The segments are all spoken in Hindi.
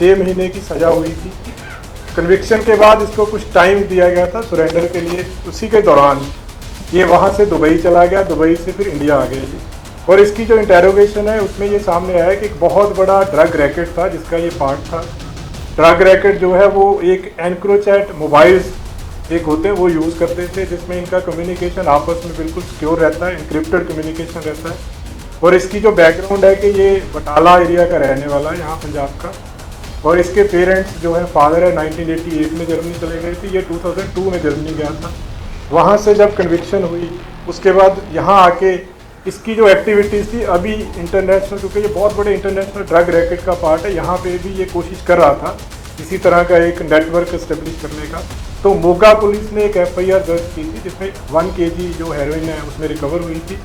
6 महीने की सज़ा हुई थी। कन्विक्शन के बाद इसको कुछ टाइम दिया गया था सरेंडर के लिए। उसी के दौरान ये वहाँ से दुबई चला गया, दुबई से फिर इंडिया आ गया जी। और इसकी जो इंटेरोगेशन है उसमें ये सामने आया कि एक बहुत बड़ा ड्रग रैकेट था जिसका ये पार्ट था। ड्रग रैकेट जो है वो एक एनक्रोचैट मोबाइल्स एक होते हैं वो यूज़ करते थे, जिसमें इनका कम्युनिकेशन आपस में बिल्कुल सिक्योर रहता है, इंक्रिप्टेड कम्युनिकेशन रहता है। और इसकी जो बैकग्राउंड है कि ये बटाला एरिया का रहने वाला है, यहाँ पंजाब का। और इसके पेरेंट्स जो है, फादर है 1988 में जर्मनी चले गए थे, ये 2002 में जर्मनी गया था। वहाँ से जब कन्विक्शन हुई उसके बाद यहाँ आके इसकी जो एक्टिविटीज़ थी अभी इंटरनेशनल, क्योंकि ये बहुत बड़े इंटरनेशनल ड्रग रैकेट का पार्ट है, यहाँ पे भी ये कोशिश कर रहा था इसी तरह का एक नेटवर्क इस्टेब्लिश करने का। तो मोगा पुलिस ने एक FIR दर्ज की थी जिसमें 1 kg जो हेरोइन है उसमें रिकवर हुई थी।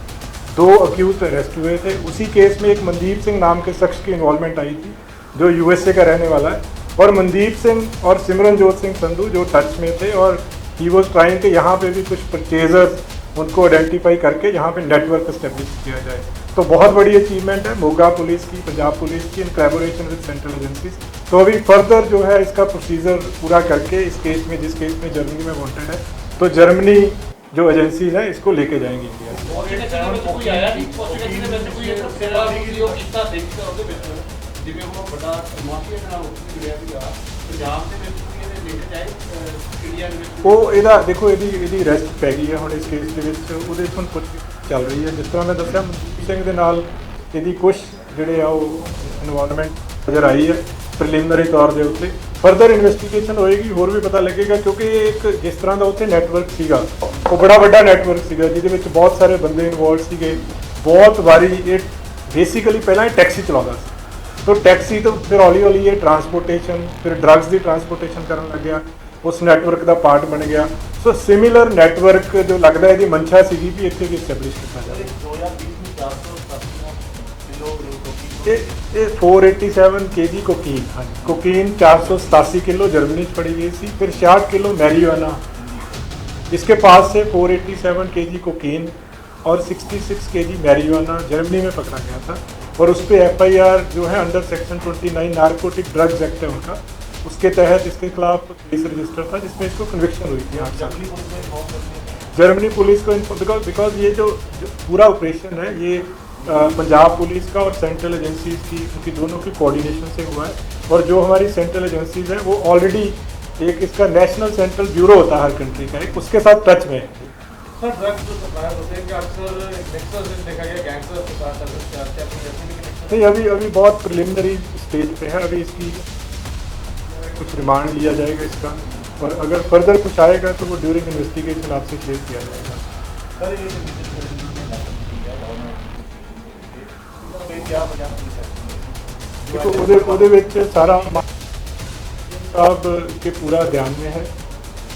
2 अक्यूज अरेस्ट हुए थे। उसी केस में एक मनदीप सिंह नाम के शख्स की इन्वॉल्वमेंट आई थी जो USA का रहने वाला है। और मनदीप सिंह और सिमरनजोत सिंह संधू जो टच में थे, और ही वॉज ट्राइंग के यहाँ पे भी कुछ परचेजर्स उनको आइडेंटिफाई करके यहाँ पे नेटवर्क इस्टेब्लिश किया जाए। तो बहुत बड़ी अचीवमेंट है मोगा पुलिस की, पंजाब पुलिस की, in collaboration with central agencies. तो अभी फर्दर जो है इसका प्रोसीजर पूरा करके इस केस में, जिस केस में जर्मनी में वांटेड है, तो जर्मनी जो एजेंसीज हैं इसको लेके जाएंगी इंडिया। ਉਹ ਇਹਦਾ ਦੇਖੋ ਇਹਦੀ ਰੈਸਟ ਪੈ ਗਈ ਹੈ ਹੁਣ ਇਸ ਕੇਸ ਦੇ ਵਿੱਚ। ਉਹਦੇ ਹੁਣ ਪੁੱਛ ਚੱਲ ਰਹੀ ਹੈ। ਜਿਸ ਤਰ੍ਹਾਂ ਮੈਂ ਦੱਸਿਆ ਮਨਦੀਪ ਸਿੰਘ ਦੇ ਨਾਲ ਇਹਦੀ ਕੁਛ ਜਿਹੜੇ ਆ ਉਹ ਇਨਵੋਲਵਮੈਂਟ ਨਜ਼ਰ ਆਈ ਹੈ ਪ੍ਰੀਲਿਮਿਨਰੀ ਤੌਰ ਦੇ ਉੱਤੇ। ਫਰਦਰ ਇਨਵੈਸਟੀਗੇਸ਼ਨ ਹੋਏਗੀ, ਹੋਰ ਵੀ ਪਤਾ ਲੱਗੇਗਾ, ਕਿਉਂਕਿ ਇੱਕ ਜਿਸ ਤਰ੍ਹਾਂ ਦਾ ਉੱਥੇ ਨੈਟਵਰਕ ਸੀਗਾ ਉਹ ਬੜਾ ਵੱਡਾ ਨੈਟਵਰਕ ਸੀਗਾ ਜਿਹਦੇ ਵਿੱਚ ਬਹੁਤ ਸਾਰੇ ਬੰਦੇ ਇਨਵੋਲਵ ਸੀਗੇ। ਬਹੁਤ ਵਾਰੀ ਇਹ ਬੇਸਿਕਲੀ ਪਹਿਲਾਂ ਇਹ ਟੈਕਸੀ ਚਲਾਉਂਦਾ ਸੀ, तो टैक्सी तो फिर हौली हौली ये ट्रांसपोर्टेशन, फिर ड्रग्स की ट्रांसपोर्टेशन करने लग गया, उस नैटवर्क का पार्ट बन गया। सो सिमिलर नैटवर्क जो लगता है कि मंशा सी भी इतने भी इस्टैबलिश किया जाए। ये 487 kg कोकीन, हाँ जी, कोकीन 487 किलो जर्मनी फड़ी गई थी। फिर 60 किलो मैरिजुआना, इसके पास से 487 kg कोकीन और 66 kg मैरिजुआना जर्मनी में पकड़ा गया था। और उस पर FIR जो है under section 29 narcotic drugs act है उनका, उसके तहत इसके खिलाफ केस रजिस्टर था जिसमें इसको कन्विक्शन हुई थी 8 साल की। जर्मनी पुलिस को बिकॉज ये जो पूरा ऑपरेशन है ये पंजाब पुलिस का और सेंट्रल एजेंसीज की, उनकी दोनों की कोऑर्डिनेशन से हुआ है। और जो हमारी सेंट्रल एजेंसीज हैं वो ऑलरेडी एक इसका नेशनल सेंट्रल ब्यूरो होता है हर कंट्री का, एक उसके साथ टच में है। सर ड्रग्स जो सप्लायर होते हैं कि अक्सर नेक्सस देखा गया गैंगस्टर के साथ नहीं, अभी बहुत प्रिलिमिनरी स्टेज पे है। अभी इसकी कुछ रिमांड लिया जाएगा इसका, और अगर फर्दर कुछ आएगा तो वो ड्यूरिंग इन्वेस्टिगेशन आपसे शेयर किया जाएगा। देखो ਉਹਦੇ ਵਿੱਚ सारा साहब के पूरा ध्यान में है।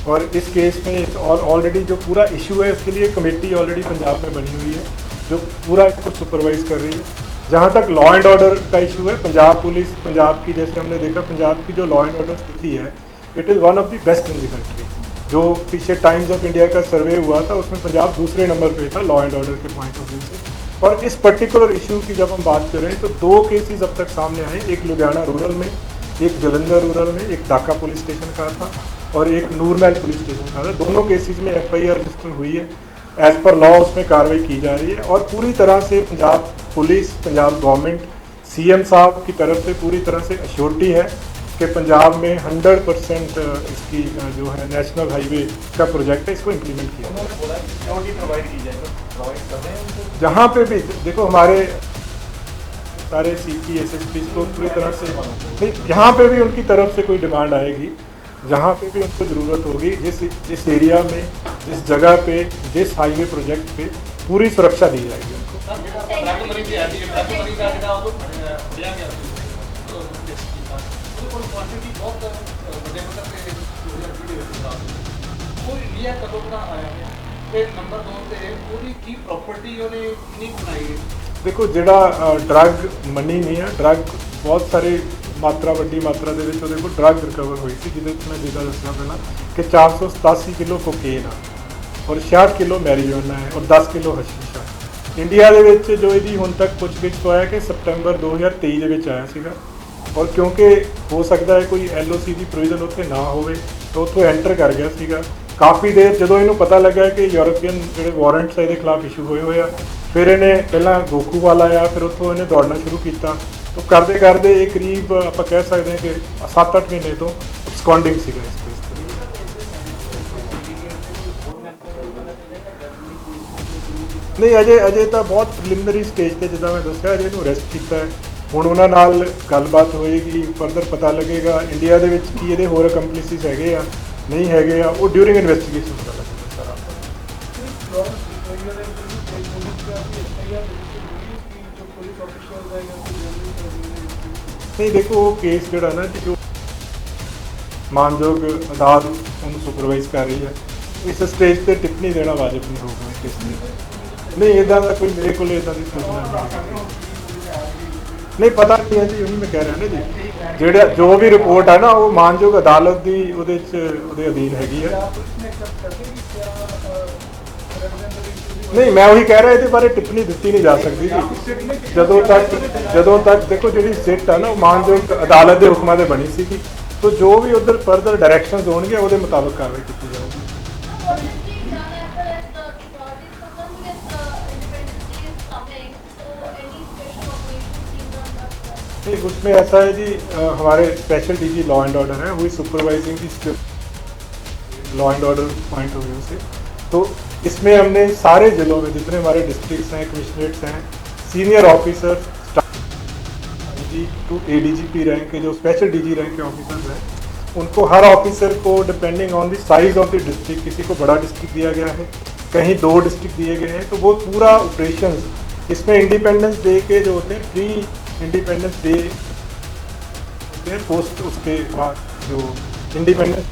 और इस केस में ऑलरेडी जो पूरा इशू है इसके लिए कमेटी ऑलरेडी पंजाब में बनी हुई है जो पूरा इसको सुपरवाइज कर रही है। जहाँ तक लॉ एंड ऑर्डर का इशू है, पंजाब पुलिस, पंजाब की जैसे हमने देखा पंजाब की जो लॉ एंड ऑर्डर स्थिति है, it is one of the best in the country. जो पीछे टाइम्स ऑफ इंडिया का सर्वे हुआ था उसमें पंजाब दूसरे नंबर पे था लॉ एंड ऑर्डर के पॉइंट ऑफ व्यू से। और इस पर्टिकुलर इशू की जब हम बात करें तो 2 केसेस अब तक सामने आए, एक लुधियाना रूरल में, एक जलंधर रूरल में, एक ढाका पुलिस स्टेशन का था और एक नूरमहल पुलिस स्टेशन का था। दोनों केसेस में FIR रजिस्टर हुई है, एज़ पर लॉ उसमें कार्रवाई की जा रही है। और पूरी तरह से Punjab police, Punjab government, CM साहब की तरफ से पूरी तरह से अश्योरिटी है कि पंजाब में 100% इसकी जो है नेशनल हाईवे का प्रोजेक्ट है, इसको इम्प्लीमेंट किया जहाँ पे भी। देखो हमारे सारे CP SSP को पूरी तरह से नहीं, यहाँ पे भी उनकी तरफ से कोई डिमांड आएगी, जहाँ पे भी उनको ज़रूरत होगी, जिस एरिया में, जिस जगह पे, जिस हाईवे प्रोजेक्ट पे पूरी सुरक्षा दी जाएगी उनको। देखो जिहड़ा ड्रग मनी नहीं है, ड्रग बहुत सारे मात्रा वड्डी मात्रा ਦੇ ਵਿੱਚ ਉਹਦੇ ਕੋਲ ड्रग रिकवर हुई थी ਜਿਹਦੇ ਵਿੱਚ ਮੈਂ ਜਿੱਦਾਂ ਦੱਸਣਾ ਪਹਿਲਾਂ कि 487 किलो कोकेन आ और 66 किलो मैरिजुआना है और 10 किलो हशीश आ। इंडिया ਦੇ ਵਿੱਚ जो ਇਹਦੀ ਹੁਣ ਤੱਕ ਪੁੱਛਗਿੱਛ ਤੋਂ ਆਇਆ कि सितंबर 2023 ਦੇ ਵਿੱਚ ਆਇਆ ਸੀਗਾ और क्योंकि हो सकता है कोई LOC ਦੀ ਪ੍ਰੋਵੀਜ਼ਨ ਉੱਥੇ ਨਾ ਹੋਵੇ ਤਾਂ ਉੱਥੋਂ ਐਂਟਰ ਕਰ ਗਿਆ ਸੀਗਾ। ਕਾਫੀ ਦੇਰ ਜਦੋਂ ਇਹਨੂੰ ਪਤਾ ਲੱਗਾ ਕਿ ਯੂਰਪੀਅਨ ਜਿਹੜੇ ਵਾਰੰਟਸ ਇਹਦੇ ਖਿਲਾਫ ਇਸ਼ੂ ਹੋਏ ਹੋਏ ਆ, ਫਿਰ ਇਹਨੇ ਪਹਿਲਾਂ ਗੋਕੂ ਵਾਲਾ ਆਇਆ, ਫਿਰ ਉੱਥੋਂ ਇਹਨੇ ਦੌੜਨਾ ਸ਼ੁਰੂ ਕੀਤਾ। ਤਾਂ ਕਰਦੇ ਕਰਦੇ ਇਹ ਕਰੀਬ ਆਪਾਂ ਕਹਿ ਸਕਦੇ ਹਾਂ ਕਿ 7-8 ਮਹੀਨੇ ਤੋਂ ਅਬਸਕੌਂਡਿੰਗ ਸੀਗਾ ਇਸ ਕੇਸ ਤੇ। ਨਹੀਂ ਅਜੇ ਤਾਂ ਬਹੁਤ ਪ੍ਰੀਲਿਮਿਨਰੀ ਸਟੇਜ ਤੇ, ਜਿੱਦਾਂ ਮੈਂ ਦੱਸਿਆ, ਅਜੇ ਇਹਨੂੰ ਅਰੈਸਟ ਕੀਤਾ ਹੈ। ਹੁਣ ਉਹਨਾਂ ਨਾਲ ਗੱਲਬਾਤ ਹੋਏਗੀ, ਫਰਦਰ ਪਤਾ ਲੱਗੇਗਾ ਇੰਡੀਆ ਦੇ ਵਿੱਚ ਕੀ ਇਹਦੇ ਹੋਰ ਕੰਪਲੀਸਿਸ ਹੈਗੇ ਆ ਨਹੀਂ ਹੈਗੇ ਆ, ਉਹ ਡਿਊਰਿੰਗ ਇਨਵੈਸਟੀਗੇਸ਼ਨ ਪਤਾ ਲੱਗੇਗਾ ਸਾਰਾ। ਨਹੀਂ ਦੇਖੋ ਉਹ ਕੇਸ ਜਿਹੜਾ ਨਾ ਜੋ ਮਾਨਯੋਗ ਅਦਾਲਤ ਉਹਨੂੰ ਸੁਪਰਵਾਈਜ਼ ਕਰ ਰਹੀ ਹੈ, ਇਸ ਸਟੇਜ ਤੇ ਟਿੱਪਣੀ ਦੇਣਾ ਵਾਜਬ ਨਹੀਂ ਹੋਊਗਾ ਇਸ ਕੇਸ ਤੇ। ਨਹੀਂ ਇੱਦਾਂ ਦਾ ਕੋਈ ਮੇਰੇ ਕੋਲ ਇੱਦਾਂ ਦੀ ਸੂਚਨਾ ਨਹੀਂ ਪਤਾ ਨਹੀਂ ਹੈ ਜੀ, ਉਹੀ ਮੈਂ ਕਹਿ ਰਿਹਾ ਨਾ ਜੀ, ਜਿਹੜਾ ਜੋ ਵੀ ਰਿਪੋਰਟ ਹੈ ਨਾ ਉਹ ਮਾਨਯੋਗ ਅਦਾਲਤ ਦੀ ਉਹਦੇ ਅਧੀਨ ਹੈਗੀ ਹੈ। ਨਹੀਂ ਮੈਂ ਉਹੀ ਕਹਿ ਰਿਹਾ, ਇਹਦੇ ਬਾਰੇ ਟਿੱਪਣੀ ਦਿੱਤੀ ਨਹੀਂ ਜਾ ਸਕਦੀ ਜੀ ਜਦੋਂ ਤੱਕ ਦੇਖੋ ਜਿਹੜੀ ਸਿੱਟ ਹੈ ਨਾ ਉਹ ਮਾਨਯੋਗ ਅਦਾਲਤ ਦੇ ਹੁਕਮਾਂ ਦੇ ਬਣੀ ਸੀਗੀ, ਤਾਂ ਜੋ ਵੀ ਉਧਰ ਫਰਦਰ ਡਾਇਰੈਕਸ਼ਨਸ ਹੋਣਗੇ ਉਹਦੇ ਮੁਤਾਬਕ ਕਾਰਵਾਈ ਕੀਤੀ ਜਾਊਗੀ। उसमें ऐसा है जी, हमारे special DG law and order है, वो सुपरवाइजिंग की law and order point of view से। तो इसमें हमने सारे जिलों में जितने हमारे डिस्ट्रिक्ट्स हैं, कमिश्नरेट्स हैं, senior officer DG to ADGP rank के जो स्पेशल DG रैंक के ऑफिसर्स हैं, उनको हर ऑफिसर को depending on the size of the district, किसी को बड़ा डिस्ट्रिक्ट दिया गया है, कहीं 2 डिस्ट्रिक्ट दिए गए हैं, तो वो पूरा ऑपरेशन इसमें इंडिपेंडेंस डे के जो होते हैं, प्री इंडिपेंडेंस डे पोस्ट, उसके बाद जो इंडिपेंडेंस,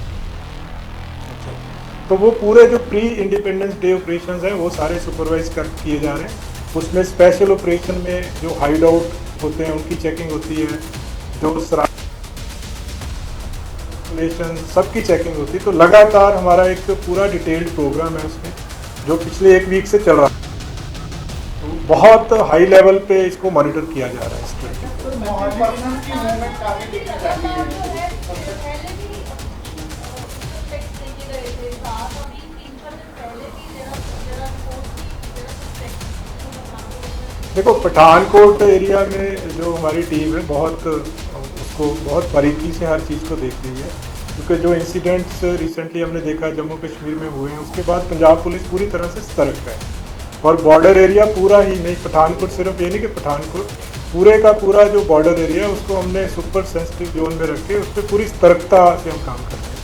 तो वो पूरे जो प्री इंडिपेंडेंस डे ऑपरेशंस हैं वो सारे सुपरवाइज किए जा रहे हैं। उसमें स्पेशल ऑपरेशन में जो हाइड आउट होते हैं उनकी चेकिंग होती है, जो सबकी चेकिंग होती है। तो लगातार हमारा एक पूरा डिटेल्ड प्रोग्राम है उसमें, जो पिछले 1 वीक से चल रहा है। तो बहुत हाई लेवल पे इसको मॉनिटर किया जा रहा है। देखो पठानकोट एरिया में जो हमारी टीम है उसको बहुत बारीकी से हर चीज़ को देख रही है, क्योंकि जो इंसिडेंट्स रिसेंटली हमने देखा जम्मू कश्मीर में हुए हैं, उसके बाद पंजाब पुलिस पूरी तरह से सतर्क है। और बॉर्डर एरिया पूरा ही नहीं, पठानकोट सिर्फ ये नहीं कि पठानकोट, पूरे का पूरा जो बॉर्डर एरिया है उसको हमने सुपर सेंसिटिव जोन में रख के उस पर पूरी सतर्कता से हम काम कर रहे हैं।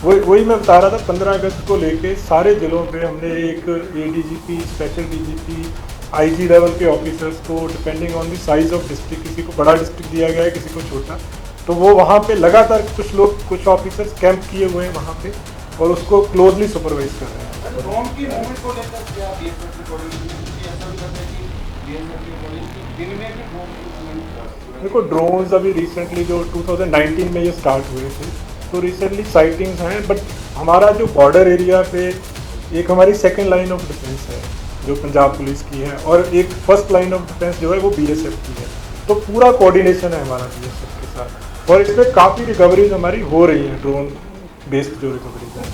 वही मैं बता रहा था, 15 अगस्त को लेके सारे जिलों पे हमने एक ADGP, special DGP, IG level के ऑफिसर्स को depending on the size of district, किसी को बड़ा डिस्ट्रिक्ट दिया गया है, किसी को छोटा, तो वो वहाँ पे लगातार कुछ ऑफिसर्स कैंप किए हुए हैं वहाँ पे और उसको क्लोजली सुपरवाइज कर रहे हैं। ड्रोन की मूवमेंट को लेकर क्या देखो ड्रोन्स अभी रिसेंटली जो 2019 में ये स्टार्ट हुए थे, तो रिसेंटली साइटिंग्स हैं, बट हमारा जो बॉर्डर एरिया पे एक हमारी सेकंड लाइन ऑफ डिफेंस है जो पंजाब पुलिस की है, और एक फर्स्ट लाइन ऑफ डिफेंस जो है वो BSF की है। तो पूरा कोऑर्डिनेशन है हमारा BSF के साथ, और इसमें काफ़ी रिकवरीज हमारी हो रही हैं, ड्रोन बेस्ड जो रिकवरीज है।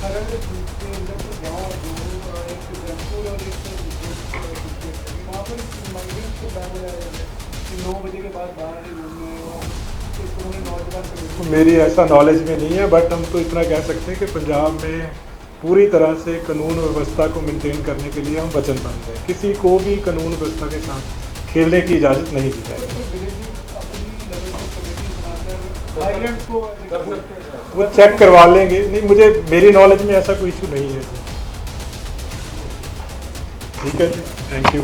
तो मेरी ऐसा नॉलेज में नहीं है, बट हम तो इतना कह सकते हैं कि पंजाब में पूरी तरह से कानून व्यवस्था को मेंटेन करने के लिए हम वचनबद्ध हैं। किसी को भी कानून व्यवस्था के साथ खेलने की इजाज़त नहीं दी जाएगी। वो चेक करवा लेंगे, नहीं मुझे मेरी नॉलेज में ऐसा कोई इशू नहीं है। ठीक है जी, थैंक यू।